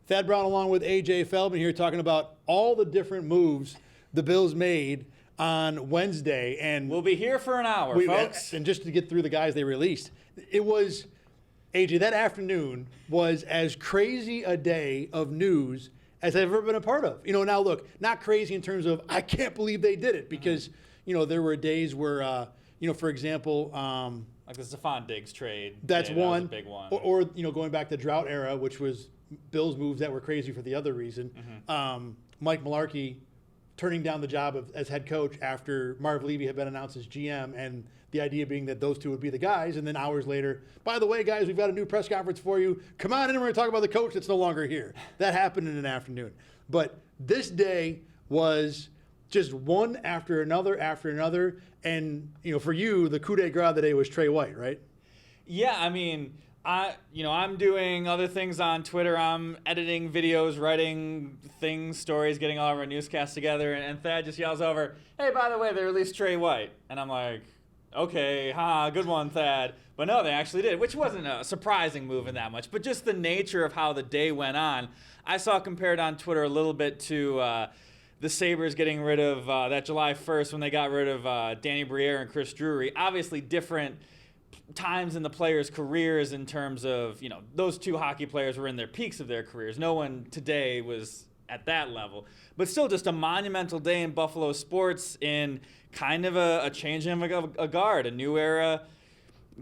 Thad Brown along with AJ Feldman here talking about all the different moves the Bills made on Wednesday. And we'll be here for an hour, folks. And just to get through the guys they released, it was, AJ, that afternoon was as crazy a day of news as I've ever been a part of. Now look, not crazy in terms of I can't believe they did it because, there were days where, for example, like the Stephon Diggs trade. That's one. That was a big one. Or going back to drought era, which was Bills moves that were crazy for the other reason. Mike Mularkey turning down the job as head coach after Marv Levy had been announced as GM, and the idea being that those two would be the guys. And then hours later, by the way, guys, we've got a new press conference for you. Come on in and we're going to talk about the coach that's no longer here. That happened in an afternoon. But this day was just one after another. And, for you, the coup de grace of the day was Trey White, right? Yeah, I mean, I'm doing other things on Twitter. I'm editing videos, writing things, stories, getting all of our newscasts together. And Thad just yells over, hey, by the way, they released Trey White. And I'm like, okay, good one, Thad. But no, they actually did, which wasn't a surprising move in that much. But just the nature of how the day went on, I saw compared on Twitter a little bit to the Sabres getting rid of that July 1st when they got rid of Danny Briere and Chris Drury. Obviously different times in the players' careers in terms of, those two hockey players were in their peaks of their careers. No one today was at that level. But still just a monumental day in Buffalo sports in kind of a changing of a guard. A new era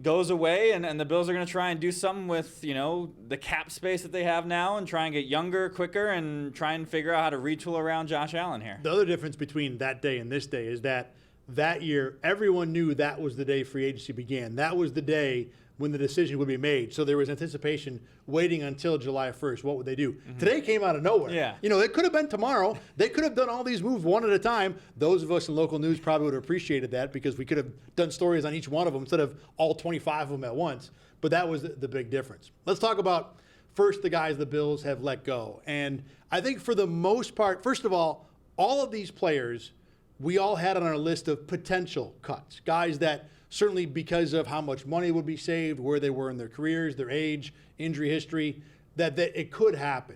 goes away, and the Bills are going to try and do something with, the cap space that they have now and try and get younger, quicker, and try and figure out how to retool around Josh Allen here. The other difference between that day and this day is that year, everyone knew that was the day free agency began. That was the day when the decision would be made. So there was anticipation waiting until July 1st. What would they do? Today came out of nowhere. Yeah. It could have been tomorrow. They could have done all these moves one at a time. Those of us in local news probably would have appreciated that because we could have done stories on each one of them instead of all 25 of them at once. But that was the big difference. Let's talk about first the guys the Bills have let go. And I think for the most part, first of all of these players we all had on our list of potential cuts. Guys that certainly because of how much money would be saved, where they were in their careers, their age, injury history, that it could happen.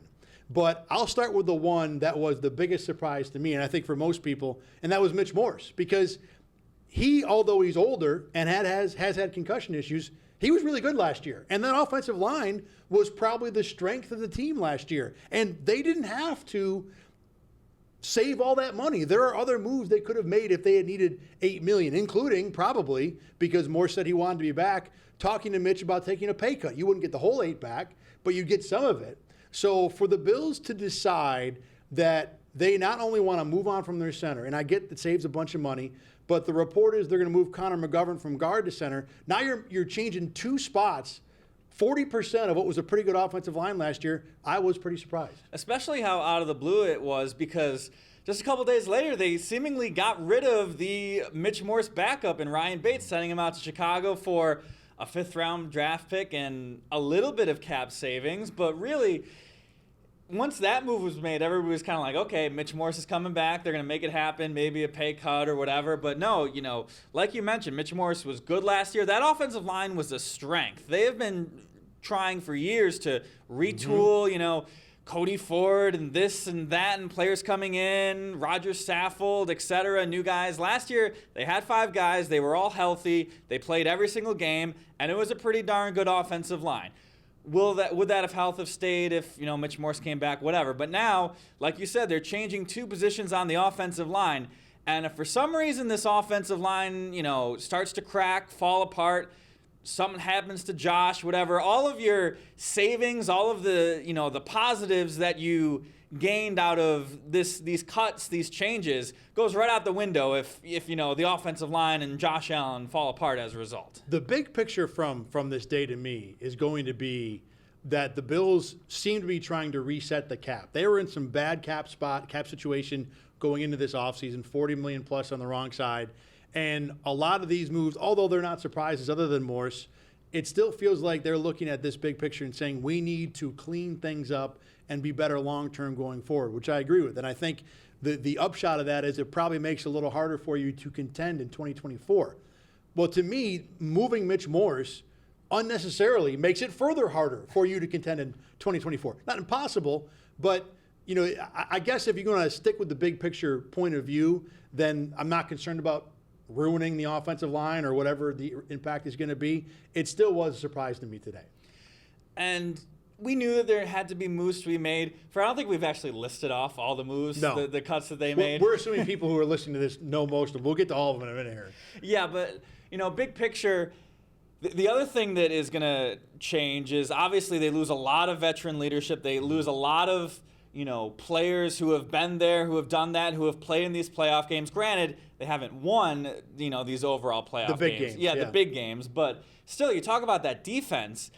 But I'll start with the one that was the biggest surprise to me, and I think for most people, and that was Mitch Morse. Because he, although he's older and has had concussion issues, he was really good last year. And that offensive line was probably the strength of the team last year. And they didn't have to save all that money. There are other moves they could have made if they had needed $8 million, including probably, because Morse said he wanted to be back, talking to Mitch about taking a pay cut. You wouldn't get the whole 8 back, but you'd get some of it. So for the Bills to decide that they not only want to move on from their center, and I get that saves a bunch of money, but the report is they're going to move Connor McGovern from guard to center. Now you're changing 2 spots. 40% of what was a pretty good offensive line last year. I was pretty surprised. Especially how out of the blue it was, because just a couple days later, they seemingly got rid of the Mitch Morse backup and Ryan Bates, sending him out to Chicago for a 5th-round draft pick and a little bit of cap savings. But really, once that move was made, everybody was kind of like, okay, Mitch Morse is coming back. They're going to make it happen, maybe a pay cut or whatever. But no, like you mentioned, Mitch Morse was good last year. That offensive line was a strength. They have been trying for years to retool, Cody Ford and this and that and players coming in, Roger Saffold, etc., new guys. Last year, they had 5 guys. They were all healthy. They played every single game, and it was a pretty darn good offensive line. Would that have health have stayed if Mitch Morse came back? Whatever. But now, like you said, they're changing 2 positions on the offensive line. And if for some reason this offensive line, starts to crack, fall apart, something happens to Josh, whatever, all of your savings, all of the the positives that you gained out of these cuts, these changes, goes right out the window if the offensive line and Josh Allen fall apart as a result. The big picture from this day to me is going to be that the Bills seem to be trying to reset the cap. They were in some bad cap situation going into this offseason, $40 million plus on the wrong side. And a lot of these moves, although they're not surprises other than Morse, it still feels like they're looking at this big picture and saying we need to clean things up and be better long-term going forward, which I agree with. And I think the upshot of that is it probably makes it a little harder for you to contend in 2024. Well, to me, moving Mitch Morse unnecessarily makes it further harder for you to contend in 2024. Not impossible, but I guess if you're going to stick with the big picture point of view, then I'm not concerned about ruining the offensive line or whatever the impact is going to be. It still was a surprise to me today. And we knew that there had to be moves to be made. I don't think we've actually listed off all the moves, the cuts that they made. We're assuming people who are listening to this know most of them. We'll get to all of them in a minute here. Yeah, but, big picture, the other thing that is going to change is obviously they lose a lot of veteran leadership. They lose a lot of, players who have been there, who have done that, who have played in these playoff games. Granted, they haven't won, these overall playoff games. Yeah, the big games. But still, you talk about that defense.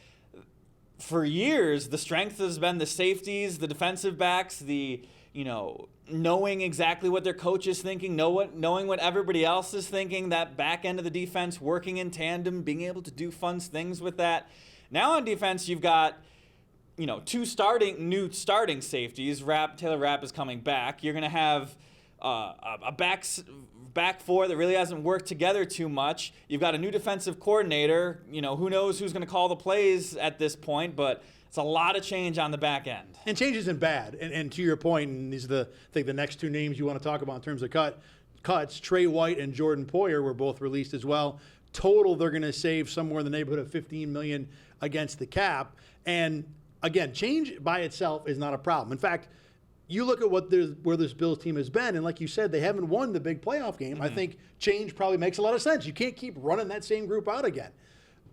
For years, the strength has been the safeties, the defensive backs, the, knowing exactly what their coach is thinking, knowing what everybody else is thinking, that back end of the defense, working in tandem, being able to do fun things with that. Now on defense, you've got, two new starting safeties. Taylor Rapp is coming back. You're going to have a back four that really hasn't worked together too much. You've got a new defensive coordinator. Who knows who's going to call the plays at this point, but it's a lot of change on the back end. And change isn't bad. And to your point, and these are the next two names you want to talk about in terms of cuts, Trey White and Jordan Poyer were both released as well. Total, they're going to save somewhere in the neighborhood of $15 million against the cap. And again, change by itself is not a problem. In fact, you look at where this Bills team has been, and like you said, they haven't won the big playoff game. Mm-hmm. I think change probably makes a lot of sense. You can't keep running that same group out again.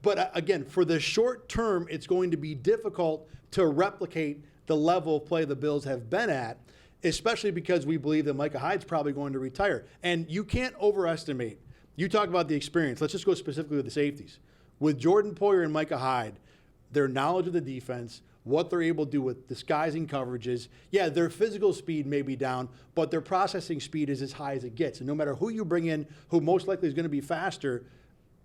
But again, for the short term, it's going to be difficult to replicate the level of play the Bills have been at, especially because we believe that Micah Hyde's probably going to retire. And you can't overestimate. You talk about the experience. Let's just go specifically with the safeties. With Jordan Poyer and Micah Hyde, their knowledge of the defense, what they're able to do with disguising coverages. Yeah, their physical speed may be down, but their processing speed is as high as it gets. And no matter who you bring in, who most likely is going to be faster,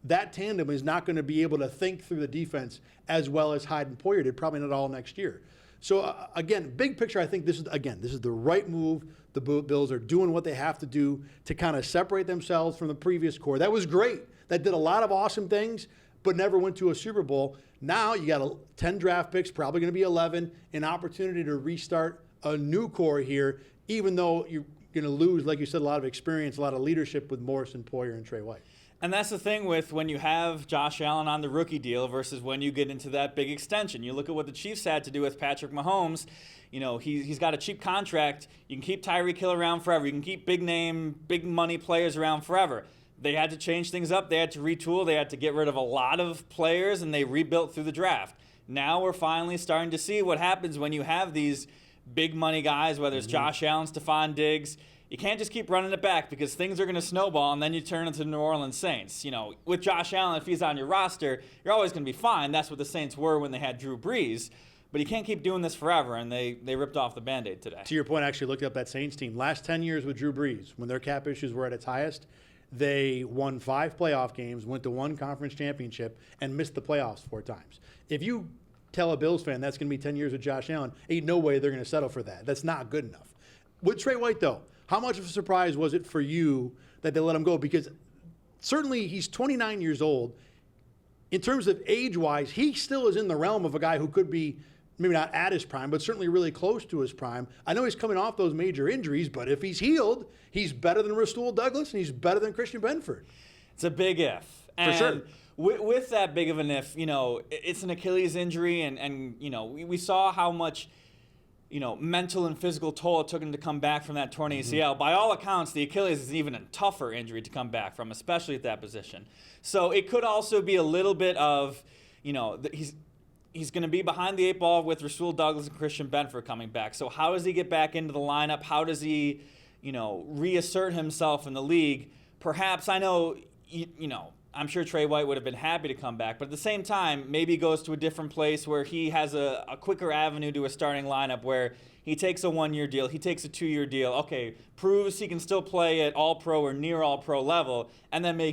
that tandem is not going to be able to think through the defense as well as Hyde and Poyer did, probably not all next year. So again, big picture, I think this is the right move. The Bills are doing what they have to do to kind of separate themselves from the previous core. That was great. That did a lot of awesome things, but never went to a Super Bowl. Now you got 10 draft picks, probably going to be 11, an opportunity to restart a new core here, even though you're going to lose, like you said, a lot of experience, a lot of leadership with Morse and Poyer and Trey White. And that's the thing with when you have Josh Allen on the rookie deal versus when you get into that big extension. You look at what the Chiefs had to do with Patrick Mahomes. He's got a cheap contract. You can keep Tyreek Hill around forever. You can keep big name, big money players around forever. They had to change things up. They had to retool. They had to get rid of a lot of players, and they rebuilt through the draft. Now we're finally starting to see what happens when you have these big money guys, whether it's Josh Allen, Stephon Diggs. You can't just keep running it back because things are going to snowball, and then you turn into the New Orleans Saints. With Josh Allen, if he's on your roster, you're always going to be fine. That's what the Saints were when they had Drew Brees. But you can't keep doing this forever, and they ripped off the Band-Aid today. To your point, I actually looked up that Saints team. Last 10 years with Drew Brees, when their cap issues were at its highest, they won 5 playoff games, went to 1 conference championship, and missed the playoffs 4 times. If you tell a Bills fan that's going to be 10 years with Josh Allen, ain't no way they're going to settle for that. That's not good enough. With Trey White, though, how much of a surprise was it for you that they let him go? Because certainly he's 29 years old. In terms of age-wise, he still is in the realm of a guy who could be maybe not at his prime, but certainly really close to his prime. I know he's coming off those major injuries, but if he's healed, he's better than Rasul Douglas, and he's better than Christian Benford. It's a big if. For sure. With that big of an if, it's an Achilles injury, and we saw how much mental and physical toll it took him to come back from that torn ACL. By all accounts, the Achilles is even a tougher injury to come back from, especially at that position. So it could also be a little bit of, he's going to be behind the 8 ball with Rasul Douglas and Christian Benford coming back. So how does he get back into the lineup? How does he, reassert himself in the league? Perhaps, I know, I'm sure Trey White would have been happy to come back, but at the same time, maybe he goes to a different place where he has a quicker avenue to a starting lineup where he takes a 1-year deal, he takes a 2-year deal, okay, proves he can still play at all-pro or near all-pro level, and then maybe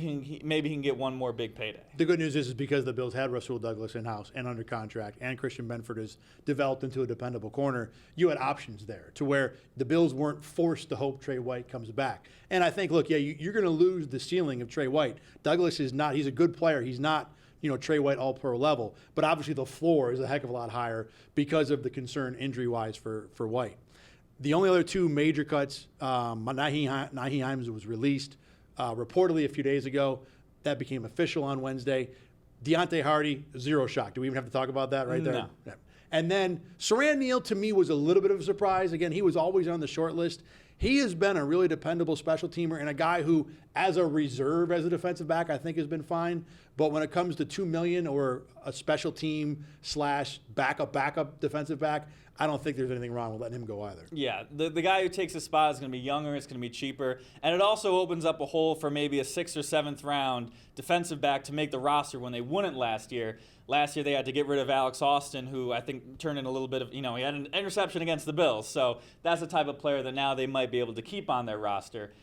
he can get one more big payday. The good news is because the Bills had Rasul Douglas in-house and under contract, and Christian Benford has developed into a dependable corner, you had options there to where the Bills weren't forced to hope Trey White comes back. And I think, look, yeah, you're going to lose the ceiling of Trey White. Douglas is not – he's a good player. He's not Trey White all-pro level. But obviously the floor is a heck of a lot higher because of the concern injury-wise for White. The only other two major cuts, Nyheim Hines was released reportedly a few days ago. That became official on Wednesday. Deontay Hardy, zero shock. Do we even have to talk about that right there? No. Yeah. And then Saran Neal, to me, was a little bit of a surprise. Again, he was always on the short list. He has been a really dependable special teamer and a guy who, as a reserve, as a defensive back, I think has been fine. But when it comes to $2 million or a special team / backup defensive back, I don't think there's anything wrong with letting him go either. Yeah, the guy who takes the spot is going to be younger, it's going to be cheaper, and it also opens up a hole for maybe a 6th or 7th round defensive back to make the roster when they wouldn't last year. Last year they had to get rid of Alex Austin, who I think turned in a little bit of, he had an interception against the Bills, so that's the type of player that now they might be able to keep on their roster.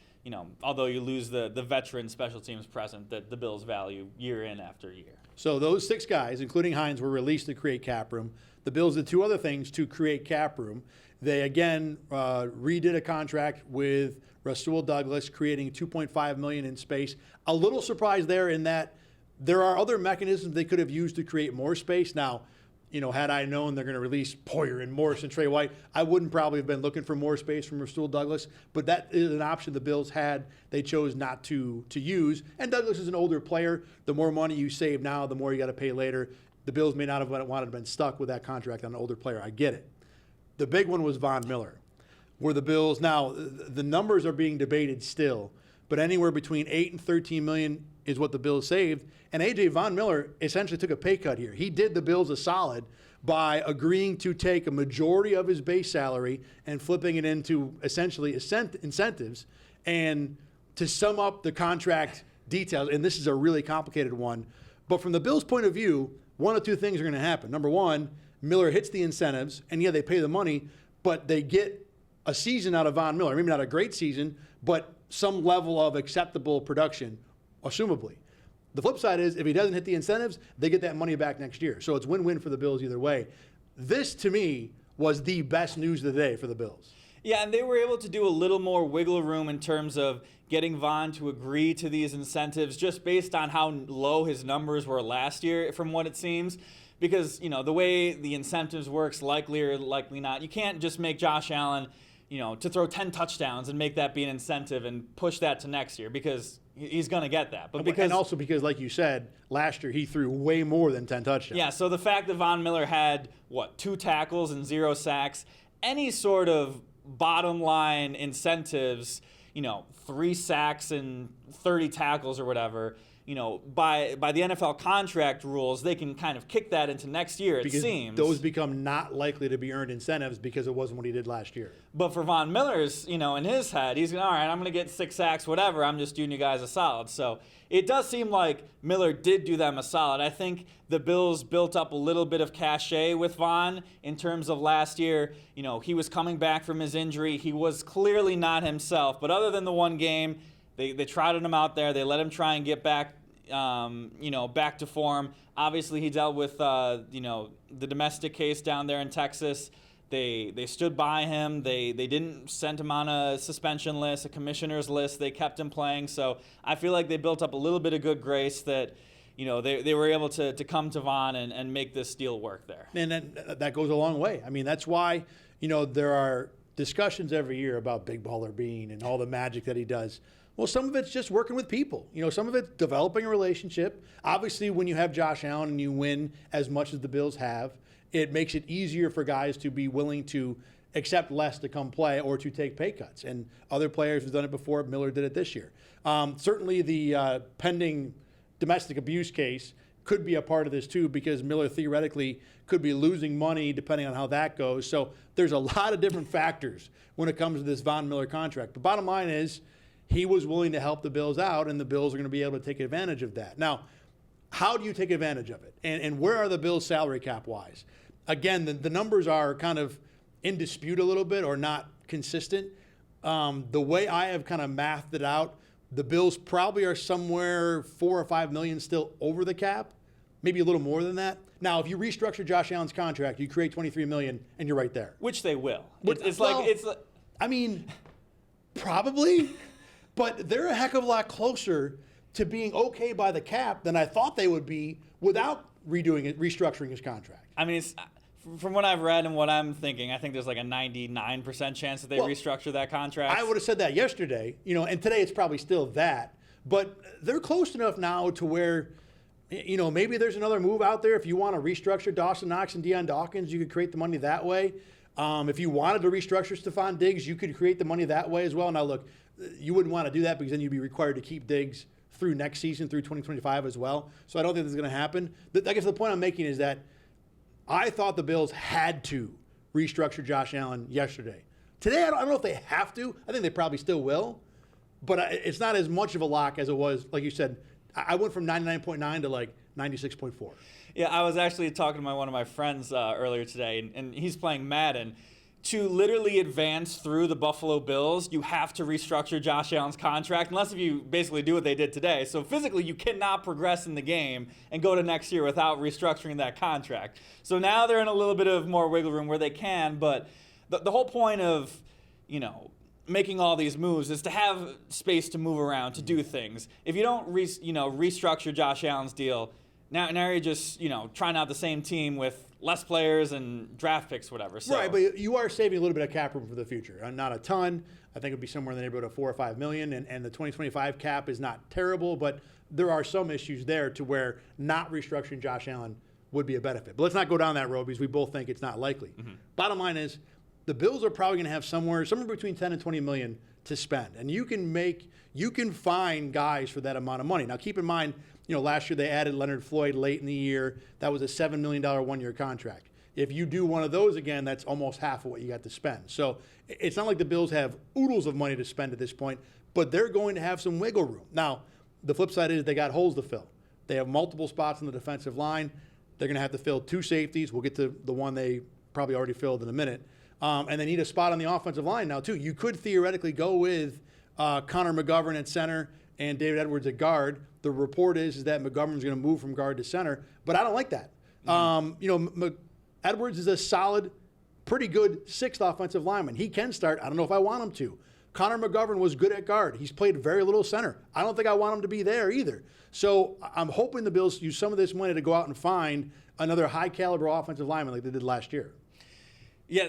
Although you lose the veteran special teams present that the Bills value year in after year. So those 6 guys, including Hines, were released to create cap room. The Bills did 2 other things to create cap room. They, again, redid a contract with Rasul Douglas, creating $2.5 million in space. A little surprise there in that there are other mechanisms they could have used to create more space. Now, had I known they're going to release Poyer and Morse and Trey White, I wouldn't probably have been looking for more space from Rasul Douglas. But that is an option the Bills had. They chose not to use. And Douglas is an older player. The more money you save now, the more you got to pay later. The Bills may not have wanted to have been stuck with that contract on an older player. I get it. The big one was Von Miller, where the Bills, now the numbers are being debated still, but anywhere between $8 and $13 million is what the Bills saved. And A.J. Von Miller essentially took a pay cut here. He did the Bills a solid by agreeing to take a majority of his base salary and flipping it into essentially incentives. And to sum up the contract details, and this is a really complicated one, but from the Bills' point of view, one of 2 things are going to happen. Number one, Miller hits the incentives, and yeah, they pay the money, but they get a season out of Von Miller. Maybe not a great season, but some level of acceptable production, assumably. The flip side is if he doesn't hit the incentives, they get that money back next year. So it's win-win for the Bills either way. This, to me, was the best news of the day for the Bills. Yeah, and they were able to do a little more wiggle room in terms of getting Von to agree to these incentives just based on how low his numbers were last year, from what it seems. Because, the way the incentives works, likely or likely not, you can't just make Josh Allen, to throw 10 touchdowns and make that be an incentive and push that to next year because he's going to get that. And also because, like you said, last year he threw way more than 10 touchdowns. Yeah, so the fact that Von Miller had, 2 tackles and 0 sacks, any sort of bottom line incentives, 3 sacks and 30 tackles or whatever, by the NFL contract rules, they can kind of kick that into next year, because it seems. Those become not likely to be earned incentives because it wasn't what he did last year. But for Von Miller's, in his head, he's going, all right, I'm going to get 6 sacks, whatever. I'm just doing you guys a solid. So it does seem like Miller did do them a solid. I think the Bills built up a little bit of cachet with Von in terms of last year. He was coming back from his injury. He was clearly not himself. But other than the one game, they trotted him out there. They let him try and get back, back to form. Obviously, he dealt with, the domestic case down there in Texas. They stood by him. They didn't send him on a suspension list, a commissioner's list. They kept him playing. So I feel like they built up a little bit of good grace that, they were able to come to Von and make this deal work there. And that goes a long way. I mean, that's why, there are discussions every year about Big Baller Bean and all the magic that he does. Well, some of it's just working with people. Some of it's developing a relationship. Obviously, when you have Josh Allen and you win as much as the Bills have, it makes it easier for guys to be willing to accept less to come play or to take pay cuts. And other players have done it before. Miller did it this year. Certainly the pending domestic abuse case could be a part of this too, because Miller theoretically could be losing money depending on how that goes. So there's a lot of different factors when it comes to this Von Miller contract. The bottom line is he was willing to help the Bills out, and the Bills are going to be able to take advantage of that. Now, how do you take advantage of it? And where are the Bills salary cap wise? Again, the numbers are kind of in dispute a little bit or not consistent. The way I have kind of mathed it out, the Bills probably are somewhere $4 or $5 million still over the cap, maybe a little more than that. Now, if you restructure Josh Allen's contract, you create $23 million, and you're right there. Which they will. I mean, probably, but they're a heck of a lot closer to being okay by the cap than I thought they would be without restructuring his contract. I mean, from what I've read and what I'm thinking, I think there's like a 99% chance that they restructure that contract. I would have said that yesterday, and today it's probably still that. But they're close enough now to where, maybe there's another move out there. If you want to restructure Dawson Knox and Deion Dawkins, you could create the money that way. If you wanted to restructure Stephon Diggs, you could create the money that way as well. Now, look, you wouldn't want to do that because then you'd be required to keep Diggs through next season, through 2025 as well. So I don't think that's going to happen. I guess the point I'm making is that I thought the Bills had to restructure Josh Allen yesterday. Today, I don't know if they have to. I think they probably still will. But it's not as much of a lock as it was, like you said. I went from 99.9 to like 96.4. Yeah, I was actually talking to one of my friends earlier today, and he's playing Madden. To literally advance through the Buffalo Bills, you have to restructure Josh Allen's contract, unless if you basically do what they did today. So physically, you cannot progress in the game and go to next year without restructuring that contract. So now they're in a little bit of more wiggle room where they can, but the whole point of, making all these moves is to have space to move around, to do things. If you don't restructure Josh Allen's deal, now you're just, trying out the same team with less players and draft picks, whatever. So. Right, but you are saving a little bit of cap room for the future. Not a ton. I think it would be somewhere in the neighborhood of $4 or $5 million, and the 2025 cap is not terrible, but there are some issues there to where not restructuring Josh Allen would be a benefit. But let's not go down that road because we both think it's not likely. Mm-hmm. Bottom line is, the Bills are probably going to have somewhere between 10 and 20 million to spend, and you can find guys for that amount of money. Now, keep in mind, last year they added Leonard Floyd late in the year. That was a $7 million one-year contract. If you do one of those again, that's almost half of what you got to spend. So it's not like the Bills have oodles of money to spend at this point, but they're going to have some wiggle room. Now, the flip side is they got holes to fill. They have multiple spots on the defensive line. They're going to have to fill 2 safeties. We'll get to the one they probably already filled in a minute. And they need a spot on the offensive line now, too. You could theoretically go with Connor McGovern at center and David Edwards at guard. The report is that McGovern's going to move from guard to center, but I don't like that. Mm-hmm. Edwards is a solid, pretty good 6th offensive lineman. He can start. I don't know if I want him to. Connor McGovern was good at guard. He's played very little center. I don't think I want him to be there either. So I'm hoping the Bills use some of this money to go out and find another high-caliber offensive lineman like they did last year. Yeah,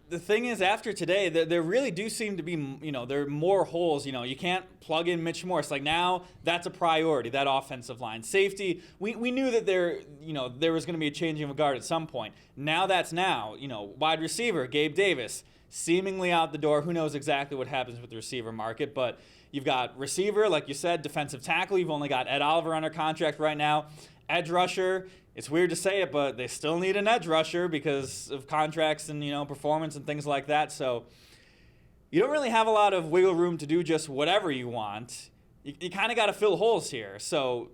the thing is, after today, there really do seem to be, there are more holes. You can't plug in Mitch Morse. Like now, that's a priority, that offensive line. Safety, we knew that there was going to be a changing of a guard at some point. Now that's now. Wide receiver, Gabe Davis, seemingly out the door. Who knows exactly what happens with the receiver market, but you've got receiver, like you said, defensive tackle. You've only got Ed Oliver under contract right now. Edge rusher. It's weird to say it, but they still need an edge rusher because of contracts and, performance and things like that. So you don't really have a lot of wiggle room to do just whatever you want. You kind of got to fill holes here. So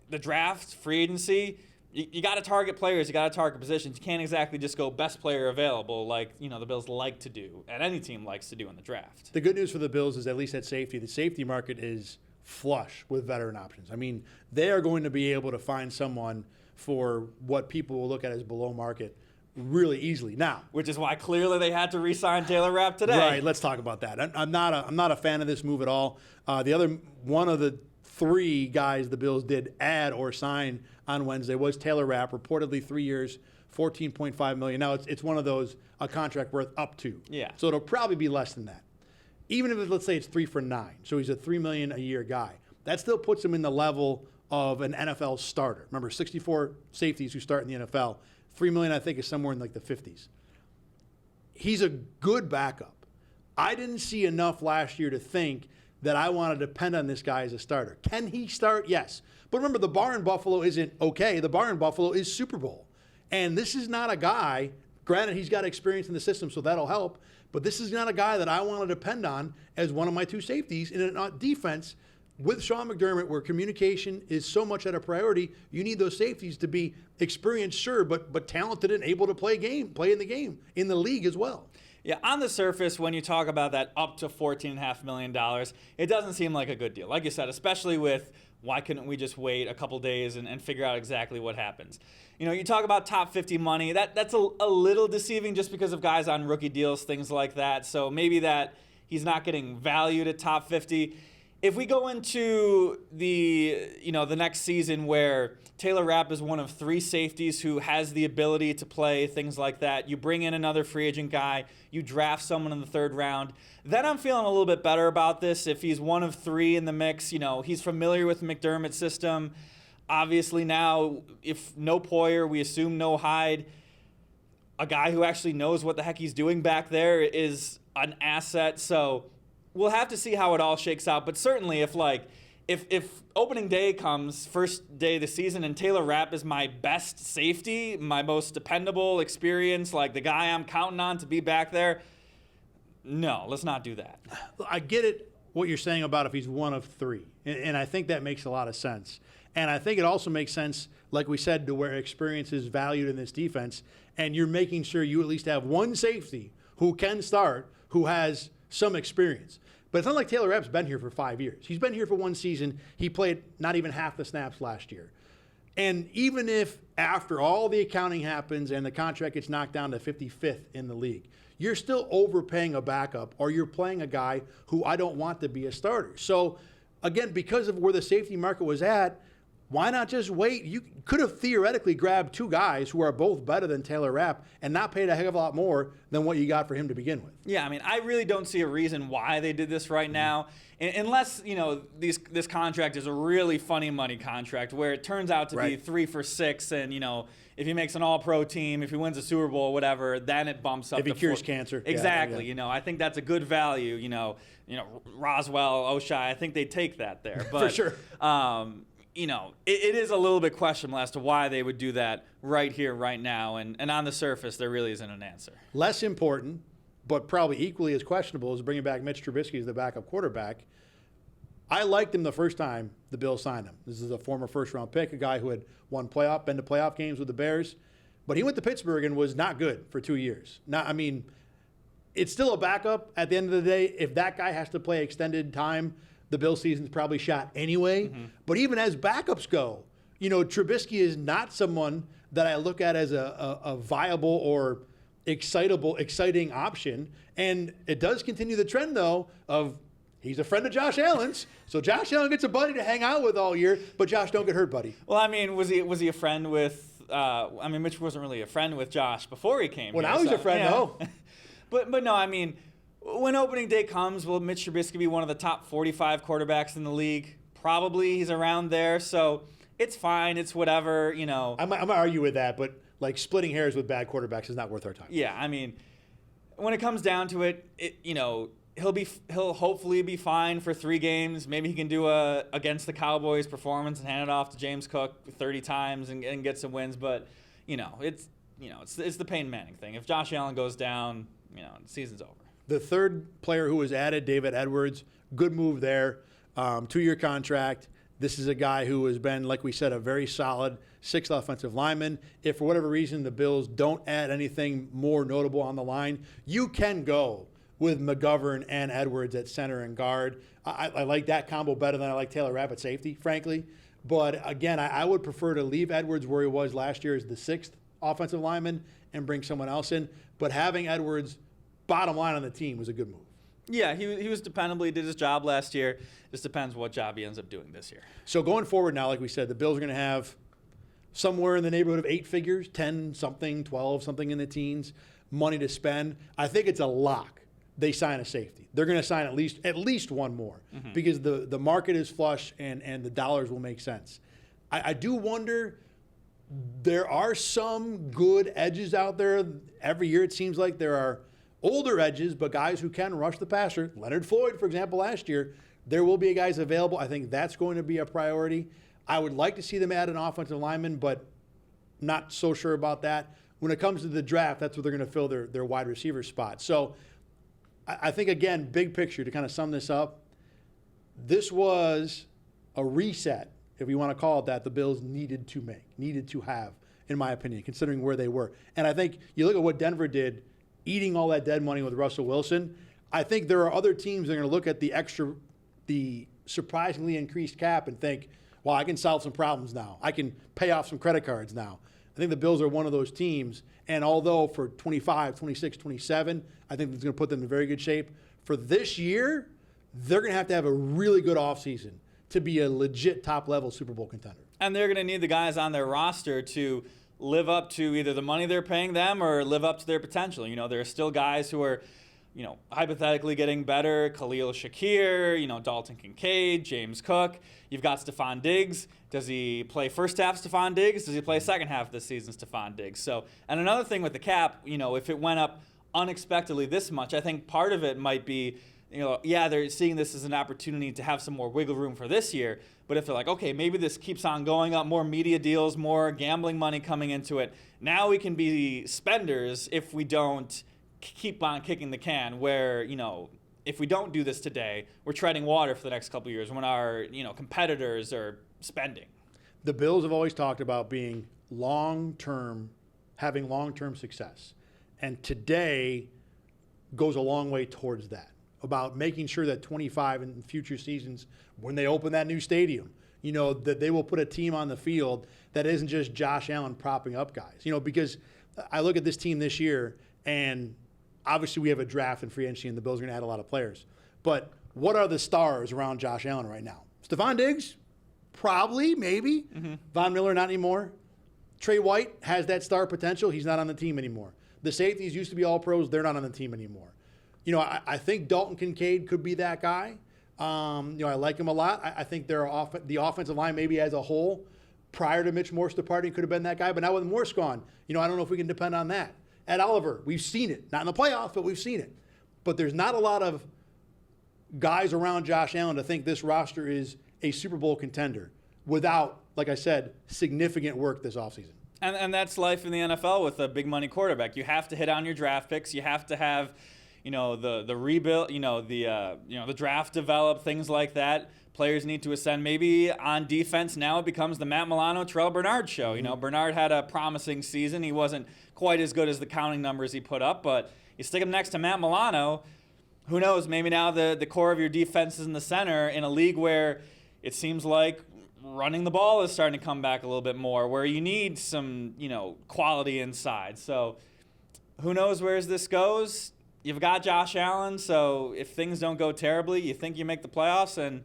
the draft, free agency, you got to target players. You got to target positions. You can't exactly just go best player available like, the Bills like to do, and any team likes to do in the draft. The good news for the Bills is at least at safety, the safety market is flush with veteran options. I mean, they are going to be able to find someone for what people will look at as below market really easily now. Which is why clearly they had to re-sign Taylor Rapp today. Right, let's talk about that. I'm not a fan of this move at all. The other one of the 3 guys the Bills did add or sign on Wednesday was Taylor Rapp, reportedly 3 years, $14.5 million. Now it's one of those, a contract worth up to. Yeah. So it'll probably be less than that. Even if let's say it's 3 for $9, so he's a $3 million a year guy. That still puts him in the level of an NFL starter. Remember, 64 safeties who start in the NFL. $3 million, I think, is somewhere in like the 50s. He's a good backup. I didn't see enough last year to think that I want to depend on this guy as a starter. Can he start? Yes. But remember, the bar in Buffalo isn't okay. The bar in Buffalo is Super Bowl. And this is not a guy, granted, he's got experience in the system, so that'll help, but this is not a guy that I want to depend on as one of my 2 safeties in a defense with Sean McDermott, where communication is so much at a priority. You need those safeties to be experienced, sure, but talented and able to play in the game, in the league as well. Yeah, on the surface, when you talk about that up to $14.5 million, it doesn't seem like a good deal. Like you said, especially with why couldn't we just wait a couple days and figure out exactly what happens. You talk about top 50 money. That's a little deceiving just because of guys on rookie deals, things like that. So maybe that he's not getting valued at top 50. if we go into the next season where Taylor Rapp is one of 3 safeties who has the ability to play things like that, you bring in another free agent guy, you draft someone in the 3rd round, then I'm feeling a little bit better about this. If he's one of 3 in the mix, he's familiar with McDermott's system. Obviously now, if no Poyer, we assume no Hyde. A guy who actually knows what the heck he's doing back there is an asset. So we'll have to see how it all shakes out. But certainly if opening day comes, first day of the season, and Taylor Rapp is my best safety, my most dependable experience, like the guy I'm counting on to be back there, no, let's not do that. I get it, what you're saying about if he's one of 3. And I think that makes a lot of sense. And I think it also makes sense, like we said, to where experience is valued in this defense. And you're making sure you at least have one safety who can start, who has some experience. But it's not like Taylor Rapp's been here for 5 years. He's been here for 1 season. He played not even half the snaps last year. And even if after all the accounting happens and the contract gets knocked down to 55th in the league, you're still overpaying a backup, or you're playing a guy who I don't want to be a starter. So, again, because of where the safety market was at, why not just wait? You could have theoretically grabbed 2 guys who are both better than Taylor Rapp and not paid a heck of a lot more than what you got for him to begin with. Yeah, I mean, I really don't see a reason why they did this right now, unless, this contract is a really funny money contract where it turns out to be 3 for 6, and, if he makes an all-pro team, if he wins a Super Bowl, whatever, then it bumps up. If he cures cancer. Exactly. Yeah. I think that's a good value. Roswell, Oshai, I think they take that there. But, for sure. It is a little bit questionable as to why they would do that right here, right now. And on the surface, there really isn't an answer. Less important, but probably equally as questionable, is bringing back Mitch Trubisky as the backup quarterback. I liked him the first time the Bills signed him. This is a former first-round pick, a guy who had been to playoff games with the Bears. But he went to Pittsburgh and was not good for 2 years. It's still a backup at the end of the day. If that guy has to play extended time, the Bills season's probably shot anyway. Mm-hmm. But even as backups go, Trubisky is not someone that I look at as a viable or exciting option. And it does continue the trend, though, of he's a friend of Josh Allen's. So Josh Allen gets a buddy to hang out with all year, but Josh, don't get hurt, buddy. Well, was he a friend with Mitch wasn't really a friend with Josh before he came. Well, now he's a friend, though. But no, when opening day comes, will Mitch Trubisky be one of the top 45 quarterbacks in the league? Probably. He's around there, so it's fine. It's whatever, I'm going to argue with that, but splitting hairs with bad quarterbacks is not worth our time. Yeah, when it comes down to it, he'll hopefully be fine for 3 games. Maybe he can do a against the Cowboys performance and hand it off to James Cook 30 times and get some wins. But it's the Peyton Manning thing. If Josh Allen goes down, the season's over. The third player who was added, David Edwards, good move there. 2-year contract. This is a guy who has been, like we said, a very solid 6th offensive lineman. If for whatever reason the Bills don't add anything more notable on the line, you can go with McGovern and Edwards at center and guard. I like that combo better than I like Taylor Rapp at safety, frankly. But again, I would prefer to leave Edwards where he was last year as the 6th offensive lineman and bring someone else in. But having Edwards bottom line on the team was a good move. Yeah, he was dependable. He did his job last year. Just depends what job he ends up doing this year. So going forward now, like we said, the Bills are going to have somewhere in the neighborhood of 8 figures, 10 something, 12 something in the teens, money to spend. I think it's a lock. They sign a safety. They're going to sign at least one more because the market is flush and the dollars will make sense. I do wonder, there are some good edges out there. Every year it seems like there are older edges, but guys who can rush the passer. Leonard Floyd, for example, last year, there will be guys available. I think that's going to be a priority. I would like to see them add an offensive lineman, but not so sure about that. When it comes to the draft, that's where they're going to fill their wide receiver spot. So I think, again, big picture, to kind of sum this up, this was a reset, if you want to call it that, the Bills needed to have, in my opinion, considering where they were. And I think you look at what Denver did, eating all that dead money with Russell Wilson. I think there are other teams that are going to look at the surprisingly increased cap and think, well, I can solve some problems now. I can pay off some credit cards now. I think the Bills are one of those teams. And although for 25, 26, 27, I think it's going to put them in very good shape. For this year, they're going to have a really good offseason to be a legit top-level Super Bowl contender. And they're going to need the guys on their roster to live up to either the money they're paying them or live up to their potential. There are still guys who are, hypothetically getting better. Khalil Shakir, Dalton Kincaid, James Cook. You've got Stephon Diggs. Does he play first half Stephon Diggs? Does he play second half of the season Stephon Diggs? So, and another thing with the cap, if it went up unexpectedly this much, I think part of it might be, they're seeing this as an opportunity to have some more wiggle room for this year. But if they're like, okay, maybe this keeps on going up, more media deals, more gambling money coming into it, now we can be spenders if we don't keep on kicking the can where, if we don't do this today, we're treading water for the next couple of years when our, competitors are spending. The Bills have always talked about being long-term, having long-term success. And today goes a long way towards that, about making sure that 25 and future seasons, when they open that new stadium, that they will put a team on the field that isn't just Josh Allen propping up guys. Because I look at this team this year, and obviously we have a draft and free agency, and the Bills are going to add a lot of players. But what are the stars around Josh Allen right now? Stephon Diggs? Probably, maybe. Mm-hmm. Von Miller, not anymore. Trey White has that star potential. He's not on the team anymore. The safeties used to be all pros. They're not on the team anymore. I think Dalton Kincaid could be that guy. I like him a lot. I think the offensive line maybe as a whole, prior to Mitch Morse departing, could have been that guy. But now with Morse gone, I don't know if we can depend on that. Ed Oliver, we've seen it. Not in the playoffs, but we've seen it. But there's not a lot of guys around Josh Allen to think this roster is a Super Bowl contender without, like I said, significant work this offseason. And that's life in the NFL with a big money quarterback. You have to hit on your draft picks. You have to have, the rebuild, the draft develop, things like that. Players need to ascend. Maybe on defense now it becomes the Matt Milano, Terrell Bernard show. Mm-hmm. Bernard had a promising season. He wasn't quite as good as the counting numbers he put up, but you stick him next to Matt Milano, who knows, maybe now the core of your defense is in the center in a league where it seems like running the ball is starting to come back a little bit more, where you need some, quality inside. So who knows where this goes? You've got Josh Allen, so if things don't go terribly, you think you make the playoffs, and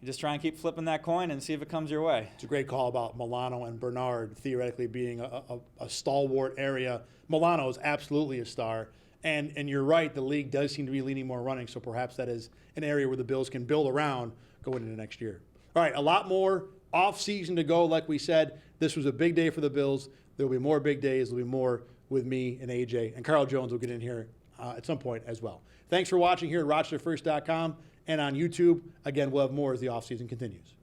you just try and keep flipping that coin and see if it comes your way. It's a great call about Milano and Bernard theoretically being a stalwart area. Milano is absolutely a star. And you're right, the league does seem to be leaning more running, so perhaps that is an area where the Bills can build around going into next year. All right, a lot more off-season to go. Like we said, this was a big day for the Bills. There will be more big days. There will be more with me and AJ. And Carl Jones will get in here at some point as well. Thanks for watching here at RochesterFirst.com and on YouTube. Again, we'll have more as the offseason continues.